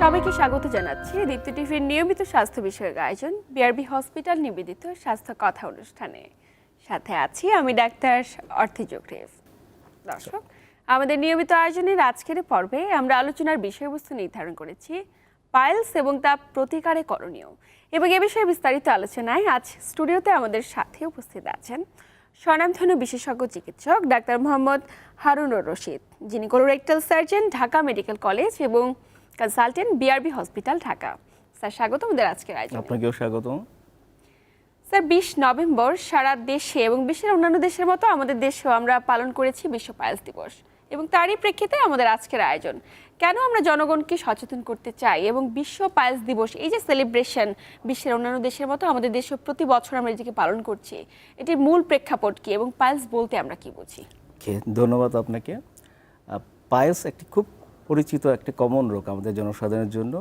সবাইকে স্বাগত জানাচ্ছি দীপ্তি টিভির নিয়মিত স্বাস্থ্য বিষয়ক আয়োজন বিআরবি হসপিটাল নিবেদিত স্বাস্থ্য কথা অনুষ্ঠানে। সাথে আছি আমি ডাক্তার অর্থি জোকরেভ। দর্শক, আমাদের নিয়মিত আয়োজনের আজকের পর্বে আমরা আলোচনার বিষয়বস্তু নির্ধারণ করেছি পাইলস এবং তা প্রতিকারে করণীয়, এবং এ বিষয়ে বিস্তারিত আলোচনায় আজ স্টুডিওতে আমাদের সাথে উপস্থিত আছেন স্বনামধন্য বিশেষজ্ঞ চিকিৎসক ডাক্তার মোহাম্মদ হারুনুর রশিদ, যিনি colorectal surgeon, Dhaka medical college এবং consultant, BRB hospital, Dhaka. Sir, স্বাগত আমাদের আজকের আয়োজনে। আপনাকেও স্বাগতম। স্যার, 20 নভেম্বর সারা দেশে এবং বিশ্বের অন্যান্য দেশের মতো আমাদের দেশেও আমরা পালন করেছি বিশ্ব পাইলস দিবস, এবং তারই প্রেক্ষিতে আমাদের আজকের আয়োজন। কেন আমরা জনগণকে সচেতন করতে চাই এবং বিশ্ব পাইলস দিবস এই যে সেলিব্রেশন বিশ্বের অন্যান্য দেশের মতো আমাদের দেশে প্রতি বছর আমরা এটিকে পালন করছি, এটির মূল প্রেক্ষাপট কি এবং পাইলস বলতে আমরা কি বুঝি? ধন্যবাদ আপনাকে। পাইলস একটি খুব পরিচিত একটি কমন রোগ আমাদের জনসাধারণের জন্য।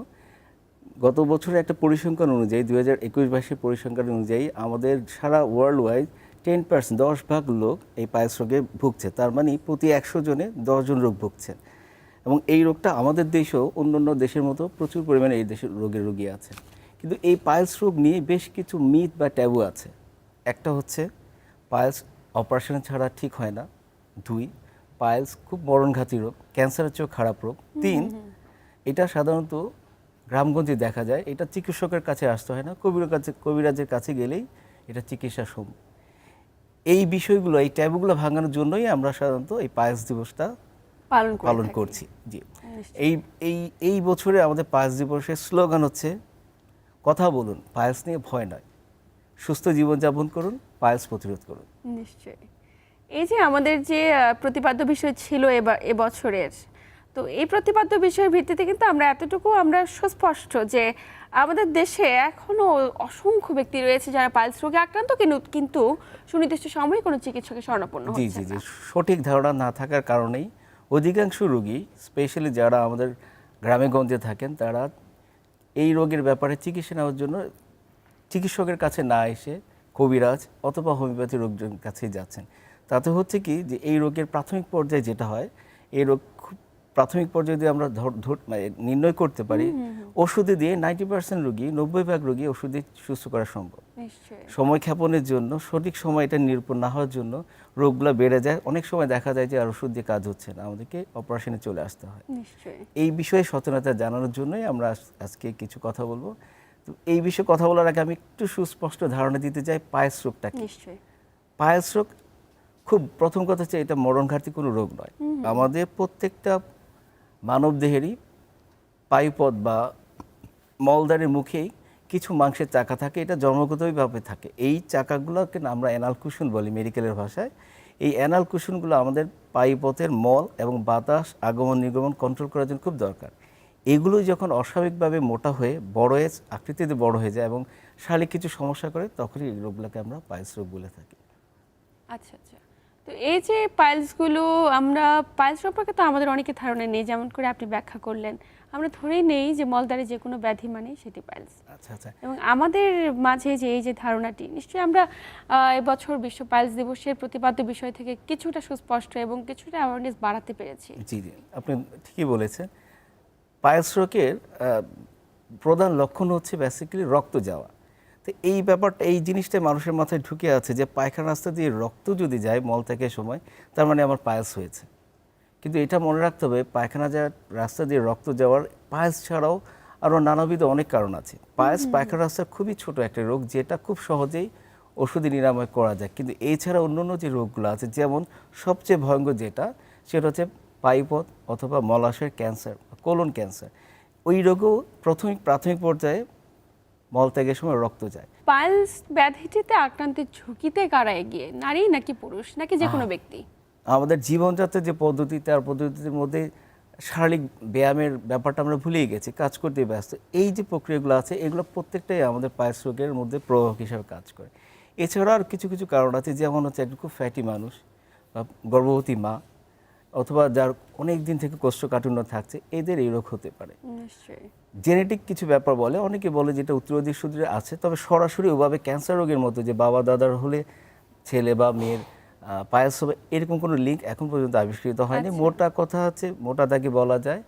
গত বছরের একটা পরিসংখ্যান অনুযায়ী 2021-22 পরিসংখ্যান অনুযায়ী আমাদের সারা ওয়ার্ল্ড ওয়াইড 10% 10% লোক এই পাইলস রোগে ভুগছে। তার মানে প্রতি 100 জনে 10 জন রোগ ভুগছেন, এবং এই রোগটা আমাদের দেশেও অন্যান্য দেশের মতো প্রচুর পরিমাণে এই দেশের রোগী আছে। কিন্তু এই পাইলস রোগ নিয়ে বেশ কিছু মিথ বা ট্যাবু আছে। একটা হচ্ছে পাইলস অপারেশন ছাড়া ঠিক হয় না। 2, পাইলস খুব মরণঘাতী রোগ, ক্যান্সারের চেয়েও খারাপ রোগ। 3, এটা সাধারণত গ্রামগঞ্জে দেখা যায়, এটা চিকিৎসকের কাছে আসতে হয় না, কবিরাজের কাছে গেলেই এটা চিকিৎসা সম্ভব। এই বিষয়গুলো, এই ট্যাবুগুলো ভাঙানোর জন্যই আমরা সাধারণত এই পাইলস দিবসটা পালন করছি। জি, এই বছরে আমাদের পাইলস দিবসের স্লোগান হচ্ছে কথা বলুন, পাইলস নিয়ে ভয় নয়, সুস্থ জীবনযাপন করুন, পাইলস প্রতিরোধ করুন। নিশ্চয়ই। এই যে আমাদের যে প্রতিপাদ্য বিষয় ছিল এবছরের, তো এই প্রতিপাদ্য বিষয়ের ভিত্তিতে কিন্তু আমরা এতটুকু আমরা সুস্পষ্ট যে আমাদের দেশে এখনো অসংখ্য ব্যক্তি রয়েছে যারা পাইলস রোগে আক্রান্ত, কিন্তু সুনির্দিষ্ট সময়ে কোনো চিকিৎসকের শরণাপন্ন হচ্ছে না। সঠিক ধারণা না থাকার কারণেই অধিকাংশ রোগী, স্পেশালি যারা আমাদের গ্রামে গঞ্জে থাকেন, তারা এই রোগের ব্যাপারে চিকিৎসা নেওয়ার জন্য চিকিৎসকের কাছে না এসে কবিরাজ অথবা হোমিওপ্যাথি রোগীর কাছেই যাচ্ছেন। তাতে হচ্ছে কি যে এই রোগের প্রাথমিক পর্যায়ে যেটা হয়, এই রোগ খুব প্রাথমিক পর্যায়ে যদি আমরা নির্ণয় করতে পারি, ওষুধে দিয়ে 90% রোগী, 90% রোগী ওষুধে সুস্থ করা সম্ভব। সময় ক্ষেপণের জন্য, সঠিক সময় এটা নিরূপণ না হওয়ার জন্য রোগগুলো বেড়ে যায়। অনেক সময় দেখা যায় যে আর ওষুধ দিয়ে কাজ হচ্ছে না, আমাদেরকে অপারেশনে চলে আসতে হয়। এই বিষয়ে সচেতনতা জানানোর জন্যই আমরা আজকে কিছু কথা বলবো। তো এই বিষয়ে কথা বলার আগে আমি একটু সুস্পষ্ট ধারণা দিতে চাই পাইলস রোগটা কি। পাইলস রোগ খুব প্রথম কথা হচ্ছে এটা মরণঘাতী কোনো রোগ নয়। আমাদের প্রত্যেকটা মানব দেহেরই পায়ুপথ বা মলদ্বারের মুখেই কিছু মাংসের চাকা থাকে, এটা জন্মগতভাবে থাকে। এই চাকাগুলোকে আমরা অ্যানাল কুশন বলি মেডিকেলের ভাষায়। এই অ্যানাল কুশনগুলো আমাদের পায়ুপথের মল এবং বাতাস আগমন নির্গমন কন্ট্রোল করার জন্য খুব দরকার। এগুলো যখন অস্বাভাবিকভাবে মোটা হয়ে আকৃতিতে বড় হয়ে যায় এবং শারীরিক কিছু সমস্যা করে, তখনই এই রোগগুলোকে আমরা পাইলস রোগ বলে থাকি। আচ্ছা আচ্ছা। তো এই যে পাইলসগুলো, আমরা পাইলস সম্পর্কে তো আমাদের অনেকে ধারণা নেই, যেমন করে আপনি ব্যাখ্যা করলেন। আমরা ধরেই নেই যে মলদ্বারে যে কোনো ব্যাধি মানে সেটি পাইলস। আচ্ছা আচ্ছা। এবং আমাদের মাঝে যে এই যে ধারণাটি, নিশ্চয়ই আমরা এবছর বিশ্ব পাইলস দিবসের প্রতিপাদ্য বিষয় থেকে কিছুটা সুস্পষ্ট এবং কিছুটা অ্যাওয়ারনেস বাড়াতে পেরেছি। জি জি, আপনি ঠিকই বলেছেন। পাইলস রোগের প্রধান লক্ষণ হচ্ছে বেসিক্যালি রক্ত যাওয়া। তো এই ব্যাপারটা, এই জিনিসটা মানুষের মাথায় ঢুকে আছে যে পায়খানা রাস্তা দিয়ে রক্ত যদি যায় মল ত্যাগের সময়, তার মানে আমার পাইলস হয়েছে। কিন্তু এটা মনে রাখতে হবে, পায়খানা যাওয়ার রাস্তা দিয়ে রক্ত যাওয়ার পাইলস ছাড়াও আরও নানাবিধ অনেক কারণ আছে। পাইলস পায়খানা রাস্তার খুবই ছোট একটা রোগ, যেটা খুব সহজেই ওষুধে নিরাময় করা যায়। কিন্তু এছাড়া অন্যান্য যে রোগগুলো আছে, যেমন সবচেয়ে ভয়ঙ্কর সেটা হচ্ছে পায়ুপথ অথবা মলাশয়ের ক্যান্সার, কোলন ক্যান্সার। ওই রোগও প্রাথমিক পর্যায়ে মলত্যাগের সময় রক্ত যায়। পাইলস ব্যাধিটিতে আক্রান্তের ঝুঁকিতে কারা এগিয়ে, নারী নাকি পুরুষ নাকি যে কোনো ব্যক্তি? আমাদের জীবনযাত্রার যে পদ্ধতি, তার পদ্ধতির মধ্যে শারীরিক ব্যায়ামের ব্যাপারটা আমরা ভুলেই গেছি, কাজ করতে ব্যস্ত। এই যে প্রক্রিয়াগুলো আছে, এগুলো প্রত্যেকটাই আমাদের পাইলস রোগের মধ্যে প্রভাবক হিসাবে কাজ করে। এছাড়াও আর কিছু কিছু কারণ আছে, যেমন হচ্ছে একটু খুব ফ্যাটি মানুষ বা গর্ভবতী মা অথবা যার অনেক দিন থেকে কোষ্ঠকাঠিন্য থাকছে, এদের এই রোগ হতে পারে। জেনেটিক কিছু ব্যাপার বলে, অনেকে বলে যেটা উত্তরাধিকার সূত্রে আছে, তবে সরাসরি ওভাবে ক্যান্সার রোগের মতো যে বাবা দাদার হলে ছেলে বা মেয়ের পাইলস হবে এরকম কোনো লিঙ্ক এখন পর্যন্ত আবিষ্কৃত হয়নি। মোটা কথা হচ্ছে, মোটা দাগে বলা যায়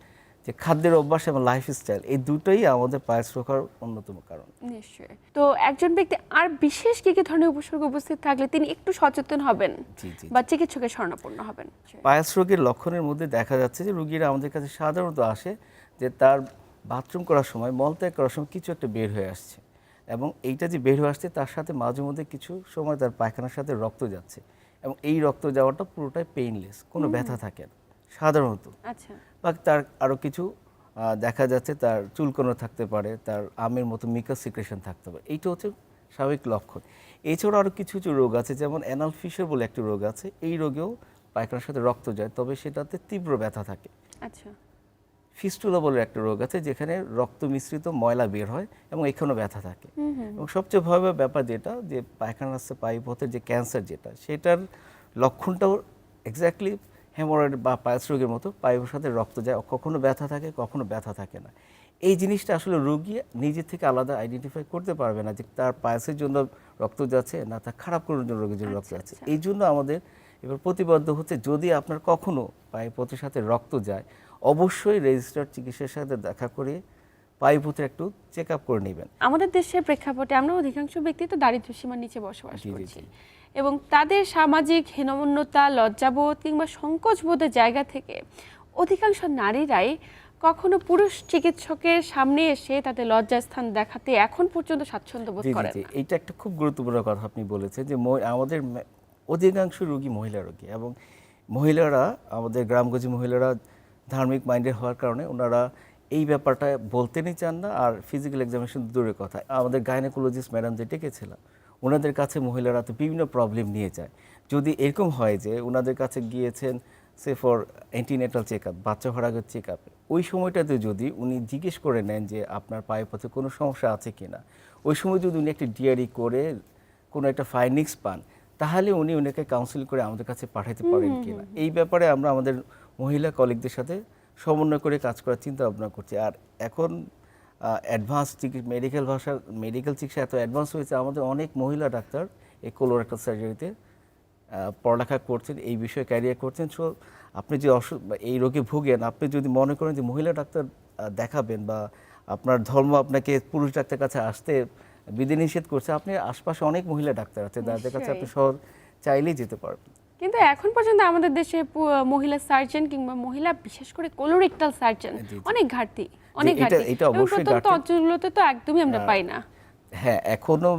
যে খাদ্যের অভ্যাস এবং লাইফস্টাইল এই দুটোই আমাদের পায়েস রোগ হওয়ার অন্যতম কারণ। নিশ্চয়ই। তো একজন ব্যক্তি আর বিশেষ কি কি ধরনের উপসর্গ উপস্থিত থাকলে তিনি একটু সচেতন হবেন জি জি। বা চিকিৎসকের শরণাপন্ন হবেন? পায়েস রোগের লক্ষণের মধ্যে দেখা যাচ্ছে যে রোগীরা আমাদের কাছে সাধারণত আসে যে তার বাথরুম করার সময় মলত্যাগ করার সময় কিছু একটা বের হয়ে আসছে, এবং এইটা যে বের হয়ে আসছে তার সাথে মাঝে মধ্যে কিছু সময় তার পায়খানার সাথে রক্ত যাচ্ছে, এবং এই রক্ত যাওয়াটা পুরোটাই পেইনলেস, কোনো ব্যথা থাকে না সাধারণত। আচ্ছা। বা তার আরও কিছু দেখা যাচ্ছে তার চুলকোনো থাকতে পারে, তার আমের মতো মিকাস সিক্রেশন থাকতে পারে, এইটা হচ্ছে স্বাভাবিক লক্ষণ। এছাড়াও আরও কিছু কিছু রোগ আছে, যেমন অ্যানাল ফিশার বলে একটি রোগ আছে, এই রোগেও পায়খানার সাথে রক্ত যায়, তবে সেটাতে তীব্র ব্যথা থাকে। আচ্ছা। ফিস্টুলা বলে একটা রোগ আছে যেখানে রক্ত মিশ্রিত ময়লা বের হয় এবং এখানেও ব্যথা থাকে। এবং সবচেয়ে ভয়াবহ ব্যাপার যেটা, যে পায়খানার রাস্তা পায়ুপথের যে ক্যান্সার যেটা, সেটার লক্ষণটাও এক্স্যাক্টলি হেমোরয়েড বা পায়েস রোগের মতো, পায়ুর সাথে রক্ত যায়, কখনো ব্যথা থাকে কখনো ব্যথা থাকে না। এই জিনিসটা আসলে রোগী নিজে থেকে আলাদা আইডেন্টিফাই করতে পারবে না যে তার পায়েসের জন্য রক্ত যাচ্ছে না তার খারাপ করার জন্য রোগীর জন্য রক্ত যাচ্ছে। এই জন্য আমাদের এবার প্রতিবদ্ধ হচ্ছে, যদি আপনার কখনো পায়ুপথের সাথে রক্ত যায় অবশ্যই রেজিস্টার্ড চিকিৎসার সাথে দেখা করে পায়ুপথের একটু চেক আপ করে নেবেন। আমাদের দেশের প্রেক্ষাপটে আমরা অধিকাংশ ব্যক্তি তো দারিদ্র্য সীমার নিচে বসবাস জি, জি, করছি, জি। এবং তাদের সামাজিক হীনমন্যতা, লজ্জাবোধ কিংবা সংকোচবোধের জায়গা থেকে অধিকাংশ নারীরাই কখনো পুরুষ চিকিৎসকের সামনে এসে তাদের লজ্জাস্থান দেখাতে এখন পর্যন্ত স্বাচ্ছন্দ্য বোধ জি জি করেন জি, না। এইটা একটা খুব গুরুত্বপূর্ণ কথা আপনি বলেছেন যে আমাদের অধিকাংশ রোগী মহিলা রোগী, এবং মহিলারা, আমাদের গ্রামগঞ্জে মহিলারা ধার্মিক মাইন্ডের হওয়ার কারণে ওনারা এই ব্যাপারটা বলতেই চান না, আর ফিজিক্যাল এক্সামিনেশন দূরের কথা। আমাদের গাইনোকোলজিস্ট ম্যাডাম যে ডেকেছিলাম, ওনাদের কাছে মহিলারা তো বিভিন্ন প্রবলেম নিয়ে যায়। যদি এরকম হয় যে ওনাদের কাছে গিয়েছেন সে ফর অ্যান্টিনেটাল চেক আপ, বাচ্চা হওয়ার আগের চেক আপে, ওই সময়টাতে যদি উনি জিজ্ঞেস করে নেন যে আপনার পায়ের পথে কোনো সমস্যা আছে কিনা, ওই সময় যদি উনি একটা ডিআরই করে কোনো একটা ফাইন্ডিংস পান, তাহলে উনি ওনাকে কাউন্সিল করে আমাদের কাছে পাঠাতে পারেন কিনা, এই ব্যাপারে আমরা আমাদের মহিলা কলিগদের সাথে সমন্বয় করে কাজ করার চিন্তা ভাবনা করছি। আর এখন অ্যাডভান্স মেডিকেল চিকিৎসা এত অ্যাডভান্স হয়েছে, আমাদের অনেক মহিলা ডাক্তার এই কোলোরেক্টাল সার্জারিতে পড়ালেখা করছেন, এই বিষয়ে ক্যারিয়ার করছেন। সো আপনি যে এই রোগে ভুগেন, আপনি যদি মনে করেন যে মহিলা ডাক্তার দেখাবেন, বা আপনার ধর্ম আপনাকে পুরুষ ডাক্তার কাছে আসতে বিধিনিষেধ করছে, আপনি আশপাশে অনেক মহিলা ডাক্তার আছে যাদের কাছে আপনি চাইলেই যেতে পারবেন। কিন্তু এখন পর্যন্ত আমাদের দেশে মহিলা সার্জন কিংবা মহিলা বিশেষ করে কোলোরেক্টাল সার্জন অনেক ঘাটতি, অনেক ঘাটতি। এটা এবং অবশ্যই প্রত্যন্ত ঘাটতি। অঞ্চলগুলোতে তো একদমই আমরা পাই না। হ্যাঁ, এখনো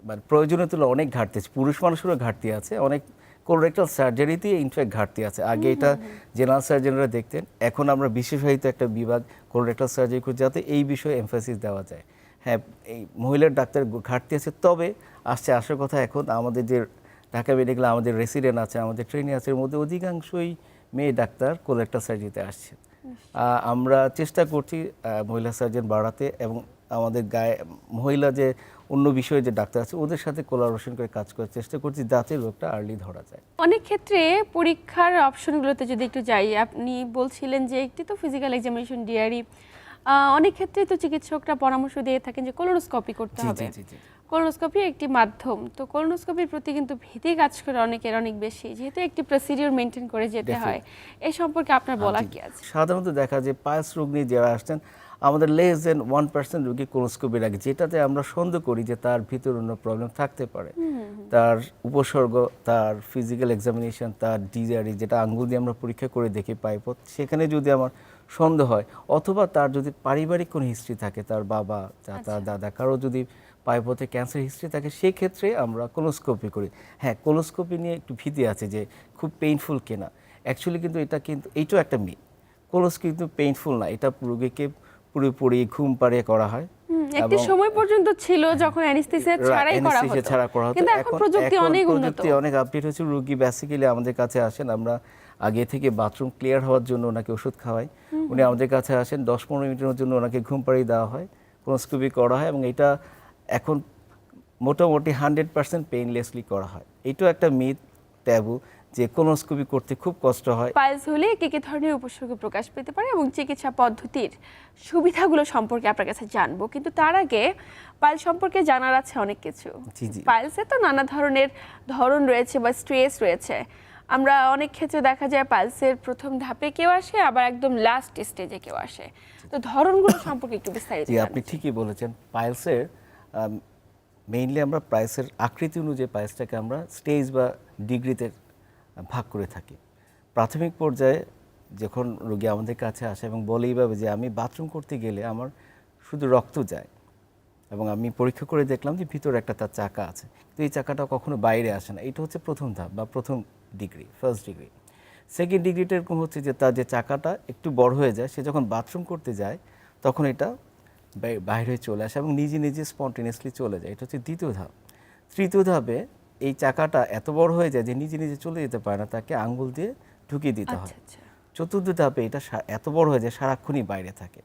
মানে প্রয়োজনীয় তুলনায় অনেক ঘাটতি আছে, পুরুষ মানুষেরও ঘাটতি আছে, অনেক কোলোরেক্টাল সার্জারিতে ইনফ্যাক্ট ঘাটতি আছে। আগে এটা জেনারেল সার্জনরা দেখতেন, এখন আমরা বিশেষায়িত একটা বিভাগ কোলোরেক্টাল সার্জারি করি যাতে এই বিষয়ে এমফাসিস দেওয়া যায়। হ্যাঁ, এই মহিলার ডাক্তার ঘাটতি আছে, তবে আসার কথা এখন আমাদের যে ঢাকা মেডিকেলে আমাদের রেসিডেন্ট আছে, আমাদের ট্রেনি আছে, এর মধ্যে অধিকাংশই মেয়ে ডাক্তার কোলোরেক্টাল সার্জারিতে আসছে। আমরা চেষ্টা করছি মহিলা সার্জন বাড়াতে, এবং আমাদের মহিলা যে অন্য বিষয়ে যে ডাক্তার আছে ওদের সাথে কোলাবোরেশন করে কাজ করার চেষ্টা করছি যাতে রোগটা আর্লি ধরা যায়। অনেক ক্ষেত্রে পরীক্ষার অপশনগুলোতে যদি একটু যাই, আপনি বলছিলেন যে একটি তো ফিজিক্যাল এক্সামিনেশন, ডিআরই, অনেক ক্ষেত্রে তো চিকিৎসকরা পরামর্শ দিয়ে থাকেন যে কোলোনোস্কোপি করতে হবে। কোলোনোস্কোপি একটি মাধ্যম, তো কোলোনোস্কোপির প্রতি কিন্তু ভীতি কাজ করে অনেকের অনেক বেশি, যেহেতু একটি প্রসিডিউর মেনটেন করে যেতে হয়। এই সম্পর্কে আপনার বলা কি আছে? সাধারণত দেখা যায় পায়েস রোগ নিয়ে যারা আসছেন, আমাদের লেস দেন 1% রোগী কোলোনোস্কোপি রাখে, যেটাতে আমরা সন্দেহ করি যে তার ভিতরে অন্য প্রবলেম থাকতে পারে। তার উপসর্গ, তার ফিজিক্যাল এক্সামিনেশন, তার ডিআরই যেটা আঙ্গুল দিয়ে আমরা পরীক্ষা করে দেখি পাইপথ, সেখানে যদি আমার সন্দেহ হয়, অথবা তার যদি পারিবারিক কোনো হিস্ট্রি থাকে, তার বাবা, তার দাদা কারো যদি পাইপথে ক্যান্সার হিস্ট্রি থাকে, সেক্ষেত্রে আমরা কোলোনোস্কোপি করি। হ্যাঁ, কোলোনোস্কোপি নিয়ে একটু ভীতি আছে যে খুব পেইনফুল কিনা। অ্যাকচুয়ালি কিন্তু এইটাও একটা মিথ। কোলোনোস্কোপি কিন্তু পেইনফুল না, এটা রোগীকে পুরোপুরি ঘুম পাড়িয়ে করা হয়। একটি সময় পর্যন্ত ছিল যখন অ্যানেস্থেসিয়া ছাড়াই করা হতো, কিন্তু এখন প্রযুক্তি অনেক উন্নত, অনেক আপডেট হয়েছে। রোগী বেসিক্যালি আমাদের কাছে আসেন, আমরা আগে থেকে বাথরুম ক্লিয়ার হওয়ার জন্য ওনাকে ওষুধ খাওয়াই, উনি আমাদের কাছে আসেন, 10-15 মিনিটের জন্য ওনাকে ঘুম পাড়িয়ে দেওয়া হয়, কোলোনোস্কোপি করা হয়, এবং এটা এখন মোটামুটি 100% পেইনলেসলি করা হয়। এটাও একটা মিথ, ট্যাবু, যে কোলোনোস্কোপি করতে খুব কষ্ট হয়। পাইলস হলে কি কি ধরনের উপসর্গ প্রকাশ পেতে পারে এবং চিকিৎসা পদ্ধতির সুবিধাগুলো সম্পর্কে আপনার কাছে জানবো, কিন্তু তার আগে পাইলস সম্পর্কে জানার আছে অনেক কিছু। পাইলসে তো নানা ধরনের ধরন রয়েছে বা স্ট্রেস রয়েছে। আমরা অনেক ক্ষেত্রে দেখা যায় পালসের প্রথম ধাপে কেউ আসে, আবার একদম লাস্ট স্টেজে কেউ আসে। তো ধরনগুলো সম্পর্কে একটু বিস্তারিত জি, আপনি জানতে চাই। ঠিকই বলেছেন। পাইলসের মেইনলি আমরা পাইলসের আকৃতি অনুযায়ী পাইলসটাকে আমরা স্টেজ বা ডিগ্রিতে ভাগ করে থাকি। প্রাথমিক পর্যায়ে যখন রোগী আমাদের কাছে আসে এবং বলে এইভাবে যে আমি বাথরুম করতে গেলে আমার শুধু রক্ত যায়, এবং আমি পরীক্ষা করে দেখলাম যে ভিতরে একটা তার চাকা আছে, তো এই চাকাটা কখনো বাইরে আসে না। এটা হচ্ছে প্রথম ধাপ বা প্রথম ডিগ্রি, ফার্স্ট ডিগ্রি। সেকেন্ড ডিগ্রিটা এরকম হচ্ছে যে তার যে চাকাটা একটু বড় হয়ে যায়, সে যখন বাথরুম করতে যায় তখন এটা বাইরে চলে আসে এবং নিজে নিজে স্পন্টেনিয়াসলি চলে যায়। এটা হচ্ছে দ্বিতীয় ধাপ। তৃতীয় ধাপে এই চাকাটা এত বড় হয়ে যায় যে নিজে নিজে চলে যেতে পারে না, তাকে আঙ্গুল দিয়ে ঢুকিয়ে দিতে হয়। আচ্ছা। চতুর্থ ধাপে এটা এত বড় হয়ে যায় সারাক্ষণই বাইরে থাকে।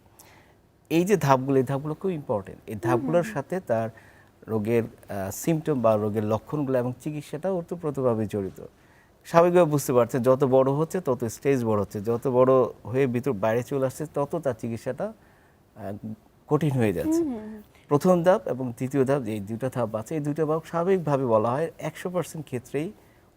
এই যে ধাপগুলো, এই ধাপগুলো খুব ইম্পর্টেন্ট। এই ধাপগুলোর সাথে তার রোগের সিমটম বা রোগের লক্ষণগুলো এবং চিকিৎসাটাও ওতপ্রোতভাবে জড়িত। স্বাভাবিকভাবে বুঝতে পারছেন, যত বড় হচ্ছে তত স্টেজ বড় হচ্ছে, যত বড় হয়ে ভিতর বাইরে চলে আসছে তত তার চিকিৎসাটা কঠিন হয়ে যাচ্ছে। প্রথম ধাপ এবং তৃতীয় ধাপ, যে দুটো ধাপ আছে, এই দুটো ধাপ স্বাভাবিকভাবে বলা হয় 100% ক্ষেত্রেই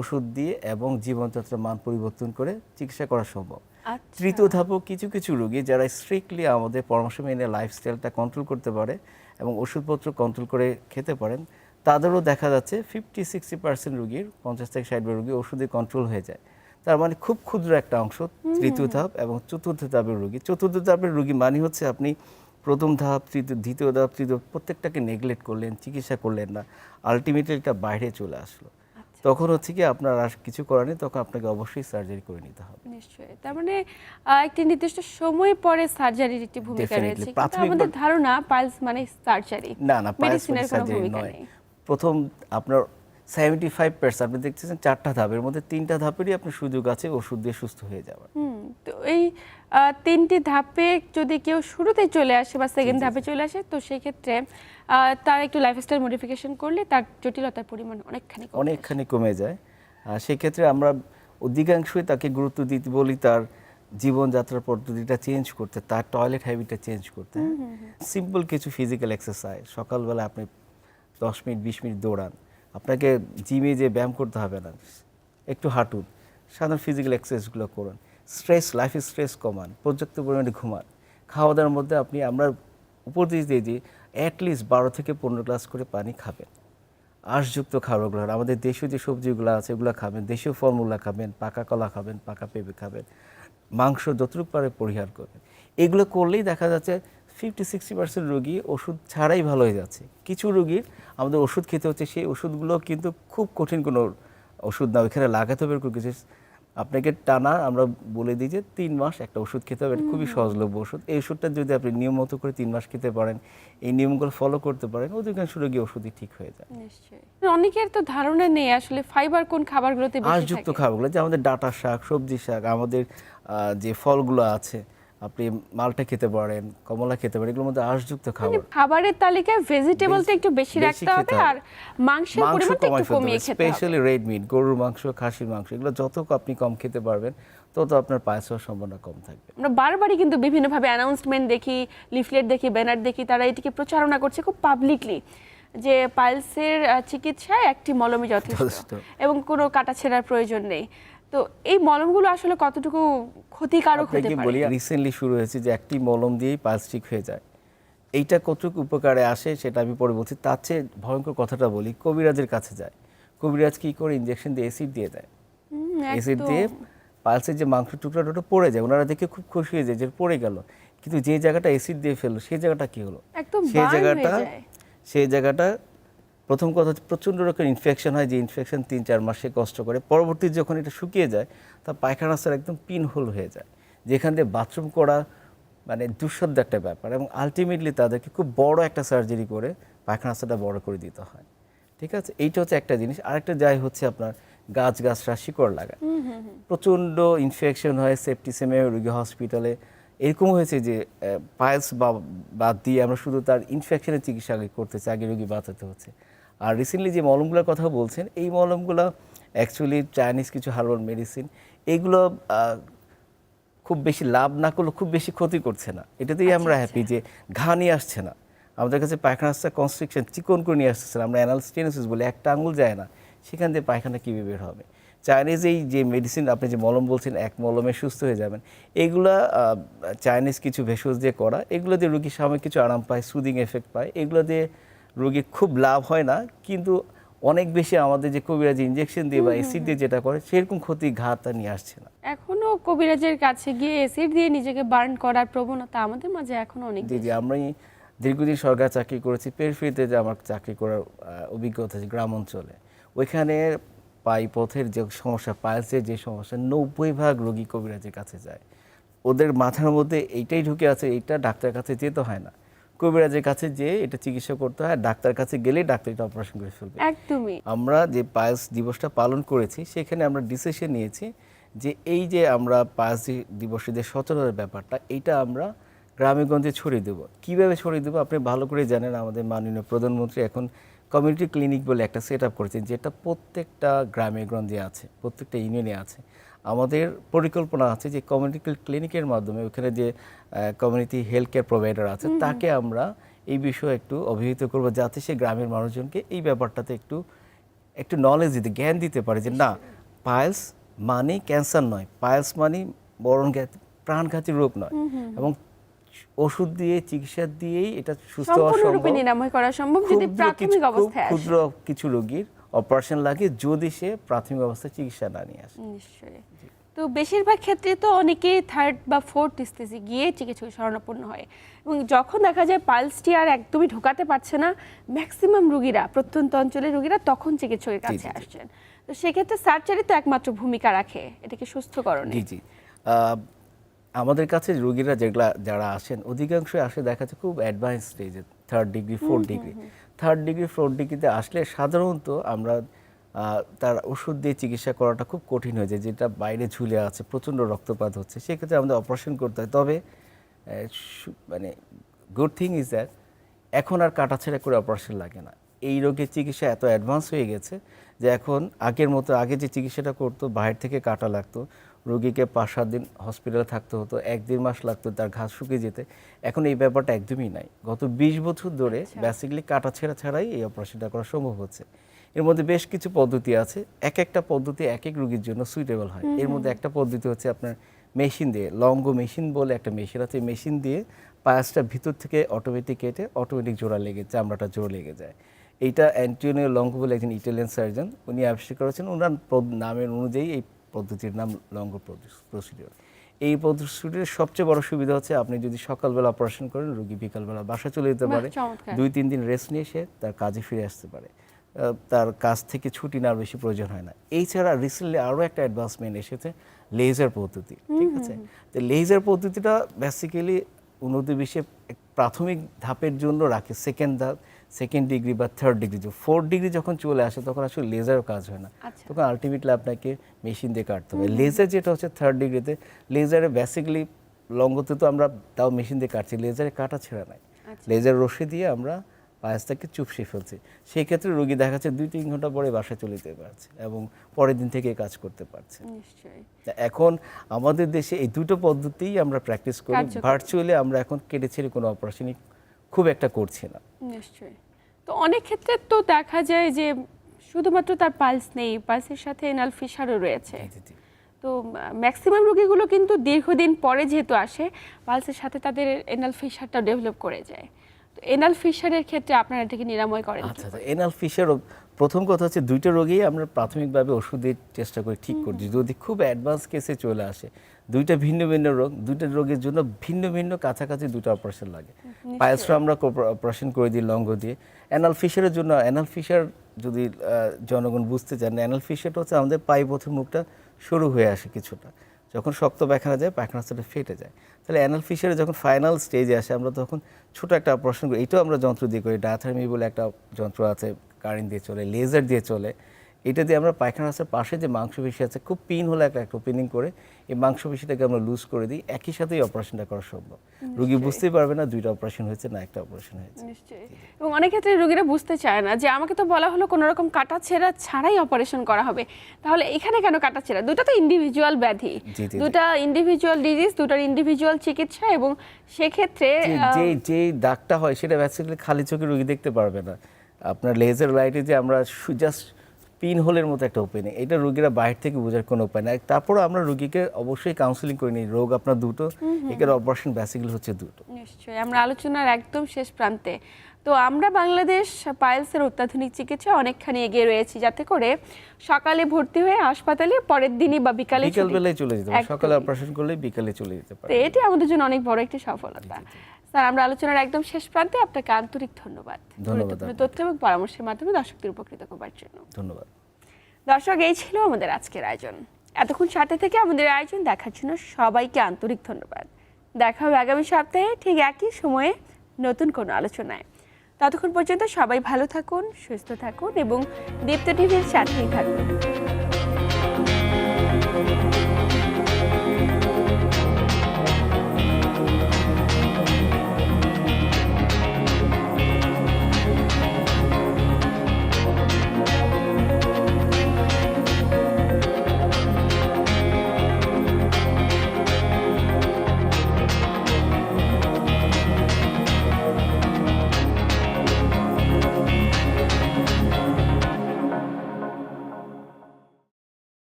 ওষুধ দিয়ে এবং জীবনযাত্রার মান পরিবর্তন করে চিকিৎসা করা সম্ভব। আচ্ছা। তৃতীয় ধাপও কিছু কিছু রোগী যারা স্ট্রিক্টলি আমাদের পরামর্শ মেনে লাইফস্টাইলটা কন্ট্রোল করতে পারে এবং ওষুধপত্র কন্ট্রোল করে খেতে পারেন, তাদেরও দেখা যাচ্ছে 50-60% রোগীর, 50-60% রোগী ওষুধে কন্ট্রোল হয়ে যায়। তার মানে খুব ক্ষুদ্র একটা অংশ তৃতীয় ধাপ এবং চতুর্থ ধাপের রোগী। চতুর্থ ধাপের রোগী মানে হচ্ছে আপনি প্রথম ধাপ, দ্বিতীয় ধাপ, তৃতীয়, প্রত্যেকটাকে নেগলেক্ট করলেন, চিকিৎসা করলেন না, আলটিমেটলি এটা বাইরে চলে আসলো। তখন হচ্ছে কি আপনার আর কিছু করার নেই, তখন আপনাকে অবশ্যই সার্জারি করে নিতে হবে। নিশ্চয়ই। তার মানে একটি নির্দিষ্ট সময় পরে সার্জারির একটি ভূমিকা Definitely, রয়েছে, কিন্তু প্রাথমিক আমাদের ধারণা পালস মানে সার্জারি, না না, মেডিসিনের কোনো সার্জারি ভূমিকা নয়। নেই। প্রথম আপনার 75% আপনি দেখতেছেন 4টা ধাপের মধ্যে 3টা ধাপেরই আপনার সুযোগ আছে ওষুধ দিয়ে সুস্থ হয়ে যাওয়ার। তো এই তিনটি ধাপে যদি কেউ শুরুতে চলে আসে বা সেকেন্ড ধাপে চলে আসে, তো সেই ক্ষেত্রে তার একটু লাইফস্টাইল মডিফিকেশন করলে তার জটিলতার পরিমাণ অনেকখানি কমে আসে। অনেকখানি কমে যায়। সেক্ষেত্রে আমরা অধিকাংশই তাকে গুরুত্ব দিতে বলি তার জীবনযাত্রার পদ্ধতিটা চেঞ্জ করতে, তার টয়লেট হ্যাবিটটা চেঞ্জ করতে। সিম্পল কিছু ফিজিক্যাল এক্সারসাইজ, সকালবেলা আপনি 10 মিনিট 20 মিনিট দৌড়ান, আপনাকে জিমে যে ব্যায়াম করতে হবে না, একটু হাঁটুন, সাধারণ ফিজিক্যাল এক্সারসাইজগুলো করুন, লাইফের স্ট্রেস কমান, পর্যাপ্ত পরিমাণে ঘুমান, খাওয়া দাওয়ার মধ্যে আমরা উপদেশ দিই যে অ্যাটলিস্ট 12 থেকে 15 গ্লাস করে পানি খাবেন। আঁশযুক্ত খাবারগুলো, আমাদের দেশীয় যে সবজিগুলো আছে এগুলো খাবেন, দেশীয় ফলমূল খাবেন, পাকা কলা খাবেন, পাকা পেঁপে খাবেন, মাংস যতটুকু পারে পরিহার করবেন। এগুলো করলেই দেখা যাচ্ছে 50-60% রোগী ওষুধ ছাড়াই ভালো হয়ে যাচ্ছে। কিছু রোগীর আমাদের ওষুধ খেতে হচ্ছে, সেই ওষুধগুলো কিন্তু খুব কঠিন কোনো ওষুধ না, ওইখানে লাগাতে হবে কিছু আপনাকে টানা আমরা বলে দিই যে 3 মাস একটা ওষুধ খেতে হবে। এটা খুবই সহজলভ্য ওষুধ। এই ওষুধটা যদি আপনি নিয়ম মতো করে 3 মাস খেতে পারেন, এই নিয়মগুলো ফলো করতে পারেন, অধিকাংশ রোগী ওষুধই ঠিক হয়ে যায়। নিশ্চয়ই। অনেকের তো ধারণা নেই আসলে ফাইবার কোন খাবারগুলোতে বেশি আঁশযুক্ত থাকে। খাবারগুলো, যে আমাদের ডাঁটা শাক, সবজি শাক, আমাদের যে ফলগুলো আছে, আপনি মালটা খেতে পারেন, কমলা খেতে পারেন, এগুলোর মধ্যে আঁশযুক্ত মানে খাবার। খাবারের তালিকায় ভেজিটেবলটা একটু বেশি রাখতে হবে, খেতে হবে। আর মাংসের মাংস পরিমাণটা কমাই একটু ফেলতে কমিয়ে হবে, খেতে হবে। স্পেশালি রেড মিট, গরুর মাংস, খাসির মাংস, এগুলো যত আপনি কম খেতে পারবেন তত আপনার পায়েস হওয়ার সম্ভাবনা কম থাকবে। আমরা বারবারই কিন্তু বিভিন্নভাবে অ্যানাউন্সমেন্ট দেখি, লিফলেট দেখি, ব্যানার দেখি, তারা এটিকে প্রচারণা করছে খুব পাবলিকলি যে পালসের চিকিৎসায় একটি মলমই যথেষ্ট এবং কোনো কাটাছেঁড়ার প্রয়োজন নেই। তো এই মলমগুলো আসলে কতটুকু ক্ষতিকারক হতে আপনাকে পারে? বলি, রিসেন্টলি শুরু হয়েছে যে একটি মলম দিয়েই পালস ঠিক হয়ে যায়। এইটা কতটুকু উপকারে আসে সেটা আমি পরে বলছি। তার চেয়ে ভয়ঙ্কর কথাটা বলি, কবিরাজের কাছে যায়। কবিরাজ কি করে? ইনজেকশন দিয়ে অ্যাসিড দিয়ে দেয়। অ্যাসিড দিয়ে পালসের যে মাংস টুকরাটা ওটা পড়ে যায়, ওনারা দেখে খুব খুশি হয়ে যায় যে পড়ে গেল, কিন্তু যে জায়গাটা অ্যাসিড দিয়ে ফেললো সেই জায়গাটা কি হলো? একদম সেই জায়গাটা প্রথম কথা হচ্ছে প্রচণ্ড রকমের ইনফেকশন হয়, যে ইনফেকশন 3-4 মাস সে কষ্ট করে। পরবর্তী যখন এটা শুকিয়ে যায়, তার পায়খানা রাস্তার একদম পিন হোল হয়ে যায়, যেখান দিয়ে বাথরুম করা মানে দুঃসাধ্য একটা ব্যাপার, এবং আলটিমেটলি তাদেরকে খুব বড় একটা সার্জারি করে পায়খানা রাস্তাটা বড় করে দিতে হয়। ঠিক আছে, এইটা হচ্ছে একটা জিনিস। আরেকটা যাই হচ্ছে আপনার গাছরা শিকড় লাগায়, প্রচণ্ড ইনফেকশন হয়, সেপ্টিসেমে রোগী হসপিটালে। এরকম হয়েছে যে পাইলস বাদ দিয়ে আমরা শুধু তার ইনফেকশনের চিকিৎসা আগে করতেছি, আগে রোগী বাঁচাতে হচ্ছে। আর রিসেন্টলি যে মলমগুলোর কথা বলছেন, এই মলমগুলো অ্যাকচুয়ালি চাইনিজ কিছু হার্বাল মেডিসিন, এগুলো খুব বেশি লাভ না করলেও খুব বেশি ক্ষতি করছে না। এটাতেই আমরা হ্যাপি যে ঘা নিয়ে আসছে না আমাদের কাছে, পায়খানা রাস্তা কনস্ট্রিকশন চিকন করে নিয়ে আসতেছে না, আমরা অ্যানাল স্টেনোসিস বলে একটা আঙুল যায় না, সেখান দিয়ে পায়খানা কীভাবে বের হবে। চাইনিজ এই যে মেডিসিন আপনি যে মলম বলছেন এক মলমে সুস্থ হয়ে যাবেন, এগুলা চাইনিজ কিছু ভেষজ দিয়ে করা, এগুলো দিয়ে রোগী সাময়িক কিছু আরাম পায়, সুদিং এফেক্ট পায়, এগুলো দিয়ে রোগী খুব লাভ হয় না, কিন্তু অনেক বেশি আমাদের যে কবিরাজি ইনজেকশন দিয়ে বা অ্যাসিড দিয়ে যেটা করে সেরকম ক্ষতি ঘাত নিয়ে আসছে না। এখনো কবিরাজের কাছে গিয়ে অ্যাসিড দিয়ে নিজেকে বার্ন করার প্রবণতা আমাদের মাঝে এখনো অনেক জি জি, আমি দীর্ঘদিন সরকারি চাকরি করেছি, পেরফিতে যে আমার চাকরি করার অভিজ্ঞতা আছে গ্রাম অঞ্চলে, ওইখানে পাইপথের যে সমস্যা, পাইলসের যে সমস্যা, 90% রোগী কবিরাজের কাছে যায়। ওদের মাথার মধ্যে এইটাই ঢুকে আছে, এইটা ডাক্তারের কাছে যেতে হয় না, কবিরাজের কাছে যেয়ে এটা চিকিৎসা করতে হয়, ডাক্তার কাছে গেলেই ডাক্তার এটা অপারেশন করে ফেলবে। একদমই। আমরা যে পাইলস দিবসটা পালন করেছি সেখানে আমরা ডিসিশন নিয়েছি যে এই যে আমরা পাইলস দিবসের যে সচেতনতার ব্যাপারটা, এইটা আমরা গ্রামেগঞ্জে ছড়িয়ে দেবো। কীভাবে ছড়িয়ে দেবো আপনি ভালো করে জানেন, আমাদের মাননীয় প্রধানমন্ত্রী এখন কমিউনিটি ক্লিনিক বলে একটা সেট আপ করেছেন, যেটা প্রত্যেকটা গ্রামে গঞ্জে আছে, প্রত্যেকটা ইউনিয়নে আছে। আমাদের পরিকল্পনা আছে যে কমিউনিটি ক্লিনিকের মাধ্যমে ওখানে যে কমিউনিটি হেলথ কেয়ার প্রোভাইডার আছে তাকে আমরা এই বিষয়ে একটু অবহিত করব, যাতে সে গ্রামের মানুষজনকে এই ব্যাপারটাতে একটু একটু নলেজ দিতে, জ্ঞান দিতে পারে যে না, পাইলস মানে ক্যান্সার নয়, পাইলস মানে প্রাণঘাতী রোগ নয়, এবং ওষুধ দিয়ে চিকিৎসা দিয়েই এটা সুস্থ হওয়া সম্ভব, নিরাময় করা সম্ভব যদি প্রাথমিক অবস্থায় আসে। ক্ষুদ্র কিছু রোগীর অপারেশন লাগে যদি সে প্রাথমিক অবস্থায় চিকিৎসা না নিয়ে আসে। নিশ্চয়ই। তো বেশিরভাগ ক্ষেত্রে তো অনেকেই থার্ড বা ফোর্থ স্টেজে গিয়ে চিকিৎসা শরণাপন্ন হয়, এবং যখন দেখা যায় পালসটি আর একদমই ঢোকাতে পারছে না, ম্যাক্সিমাম রোগীরা, প্রত্যন্ত অঞ্চলের রোগীরা তখন চিকিৎসকের কাছে আসছেন। তো সেক্ষেত্রে সার্জারি তো একমাত্র ভূমিকা রাখে এটাকে সুস্থকরণে। জি জি, আমাদের কাছে রোগীরা যারা আসেন অধিকাংশ আসে দেখা যাচ্ছে খুব অ্যাডভান্স স্টেজে, third degree fourth degree. Third degree fourth ডিগ্রিতে আসলে সাধারণত আমরা তার ওষুধ দিয়ে চিকিৎসা করাটা খুব কঠিন হয়ে যায়, যেটা বাইরে ঝুলে আছে, প্রচণ্ড রক্তপাত হচ্ছে, সেক্ষেত্রে আমাদের অপারেশন করতে হয়। তবে মানে গুড থিং ইজ দ্যাট এখন আর কাটাছেঁড়া করে অপারেশন লাগে না। এই রোগের চিকিৎসা এত অ্যাডভান্স হয়ে গেছে যে এখন আগের মতো, আগে যে চিকিৎসাটা করতো বাইরে থেকে কাটা লাগতো, রোগীকে 5-7 দিন হসপিটালে থাকতে হতো, 1-1.5 মাস লাগতো তার ঘাস শুকিয়ে যেতে, এখন এই ব্যাপারটা একদমই নাই। গত 20 বছর ধরে বেসিক্যালি কাটাছেঁড়া ছাড়াই এই অপারেশনটা করা সম্ভব হচ্ছে। এর মধ্যে বেশ কিছু পদ্ধতি আছে, এক একটা পদ্ধতি এক এক রোগীর জন্য সুইটেবল হয়। এর মধ্যে একটা পদ্ধতি হচ্ছে আপনার মেশিন দিয়ে, লঙ্গ মেশিন বলে একটা মেশিন আছে, মেশিন দিয়ে পায়াসটা ভিতর থেকে অটোমেটিক কেটে অটোমেটিক জোড়া লেগে, চামড়াটা জোড়া লেগে যায়। এইটা অ্যান্টোনিও লঙ্গো বলে একজন ইটালিয়ান সার্জন, উনি আবিষ্কার করেছেন, ওনার নামের অনুযায়ী এই পদ্ধতির নাম লঙ্গো প্রসিডিওর। এই প্রসিডিওর সবচেয়ে বড় সুবিধা হচ্ছে আপনি যদি সকালবেলা অপারেশন করেন, রোগী বিকালবেলা বাসা চলে যেতে পারে, 2-3 দিন রেস্ট নিয়ে সে তার কাজে ফিরে আসতে পারে, তার কাজ থেকে ছুটি নেওয়ার বেশি প্রয়োজন হয় না। এছাড়া রিসেন্টলি আরও একটা অ্যাডভান্সমেন্ট এসেছে, লেজার পদ্ধতি। ঠিক আছে, তো লেজার পদ্ধতিটা বেসিক্যালি উন্নত বিশ্বে প্রাথমিক ধাপের জন্য রাখে, সেকেন্ড ডিগ্রি বা থার্ড ডিগ্রি। ফোর্থ ডিগ্রি যখন চলে আসে তখন আসলে লেজারও কাজ হয় না, তখন আলটিমেটলি আপনাকে মেশিন দিয়ে কাটতে হবে। লেজার যেটা হচ্ছে থার্ড ডিগ্রিতে, লেজারে বেসিক্যালি লঙ্গতে তো আমরা তাও মেশিন দিয়ে কাটছি, লেজারে কাটা ছেঁড়া নাই, লেজার রশ্মি দিয়ে আমরা পায়েসটাকে চুপসে ফেলছি। সেই ক্ষেত্রে রোগী দেখা যাচ্ছে 2-3 ঘন্টা পরে বাসায় চলে যেতে পারছে এবং পরের দিন থেকে কাজ করতে পারছে। এখন আমাদের দেশে এই দুটো পদ্ধতিই আমরা প্র্যাকটিস করি, ভার্চুয়ালি আমরা এখন কেটে ছেড়ে কোনো অপারেশনই খুব একটা করছি না। নিশ্চয়ই। তো অনেক ক্ষেত্রে তো দেখা যায় যে শুধুমাত্র তার পালস নেই, পালসের সাথে এনাল ফিশারও রয়েছে। তো ম্যাক্সিমাম রোগীগুলো কিন্তু দীর্ঘদিন পরে যেহেতু আসে, পালসের সাথে তাদের এনাল ফিশারটা ডেভেলপ করে যায়। তো এনাল ফিশারের ক্ষেত্রে আপনারা এটাকে নিরাময় করেন? আচ্ছা, এনাল ফিশার প্রথম কথা হচ্ছে দুইটা রোগেই আমরা প্রাথমিকভাবে ওষুধের চেষ্টা করে ঠিক করছি। যদি খুব অ্যাডভান্স কেসে চলে আসে, দুইটা ভিন্ন ভিন্ন রোগ, দুইটা রোগের জন্য ভিন্ন ভিন্ন কাছাকাছি দুটো অপারেশন লাগে। পাইলসটা আমরা অপারেশন করে দিই লঙ্গ দিয়ে। অ্যানাল ফিশারের জন্য, অ্যানাল ফিশার যদি জনগণ বুঝতে চান, অ্যানাল ফিশারটা হচ্ছে আমাদের পাইপথের মুখটা সরু হয়ে আসে কিছুটা, যখন শক্ত পায়খানা যায় পায়খানা সেটা ফেটে যায়। তাহলে অ্যানাল ফিশারে যখন ফাইনাল স্টেজে আসে আমরা তখন ছোটো একটা অপারেশন করি। এটাও আমরা যন্ত্র দিয়ে করি, ডায়াথার্মি বলে একটা যন্ত্র আছে, কারেন্ট দিয়ে চলে, লেজার দিয়ে চলে। এটা দিয়ে আমরা পায়খানা রাস্তার পাশে যে মাংসপেশি আছে, খুব পিন হলে একটা ওপেনিং করে এই মাংসপেশিটাকে আমরা লুজ করে দিই, একই সাথেই অপারেশনটা করা সম্ভব। রোগী বুঝতেই পারবে না দুইটা অপারেশন হয়েছে না একটা অপারেশন হয়েছে। নিশ্চয়ই। এবং অনেক ক্ষেত্রে রোগীরা বুঝতে চায় না যে আমাকে তো বলা হলো কোনো রকম কাটাছেঁড়া ছাড়াই অপারেশন করা হবে, তাহলে এখানে কেন কাটাছেঁড়া? দুটো তো ইন্ডিভিজুয়াল ব্যাধি, দুটো ইন্ডিভিজুয়াল ডিজিজ, দুটোর ইন্ডিভিজুয়াল চিকিৎসা, এবং সেক্ষেত্রে যে দাগটা হয় সেটা বেসিক্যালি খালি চোখে রোগী দেখতে পারবে না। আপনার লেজার লাইটে যে আমরা জাস্ট পিন হোলের মতো একটা ওপেনিং, এটা রোগীরা বাইরে থেকে বোঝার কোনো উপায় নাই। তারপরও আমরা রোগীকে অবশ্যই কাউন্সিলিং করে নিই, রোগ আপনার দুটো, এখানে অপারেশন বেসিক্যালি হচ্ছে দুটো। নিশ্চয়ই, আমরা আলোচনার একদম শেষ প্রান্তে। তো আমরা বাংলাদেশ পাইলসের অত্যাধুনিক চিকিৎসা অনেকখানি এগিয়ে রয়েছি, যাতে করে সকালে ভর্তি হয়ে হাসপাতালে পরের দিনই বা বিকালে বিকাল বেলায় চলে যেতে পারে, সকালে অপারেশন করলে বিকালে চলে যেতে পারে। তো এটি আমাদের জন্য অনেক বড় একটি সফলতা। স্যার, আমরা আলোচনার একদম শেষ প্রান্তে, আপনাকে আন্তরিক ধন্যবাদ গুরুত্বপূর্ণ তথ্য এবং পরামর্শের মাধ্যমে দর্শকদের উপকৃত করবার জন্য। ধন্যবাদ দর্শক, এই ছিল আমাদের আজকের আয়োজন। এতক্ষণ সাথে থেকে আমাদের আয়োজন দেখার জন্য সবাইকে আন্তরিক ধন্যবাদ। দেখা হবে আগামী সপ্তাহে ঠিক একই সময়ে নতুন কোনো আলোচনায়। ততক্ষণ পর্যন্ত সবাই ভালো থাকুন, সুস্থ থাকুন এবং দীপ্ত টিভির সাথেই থাকুন।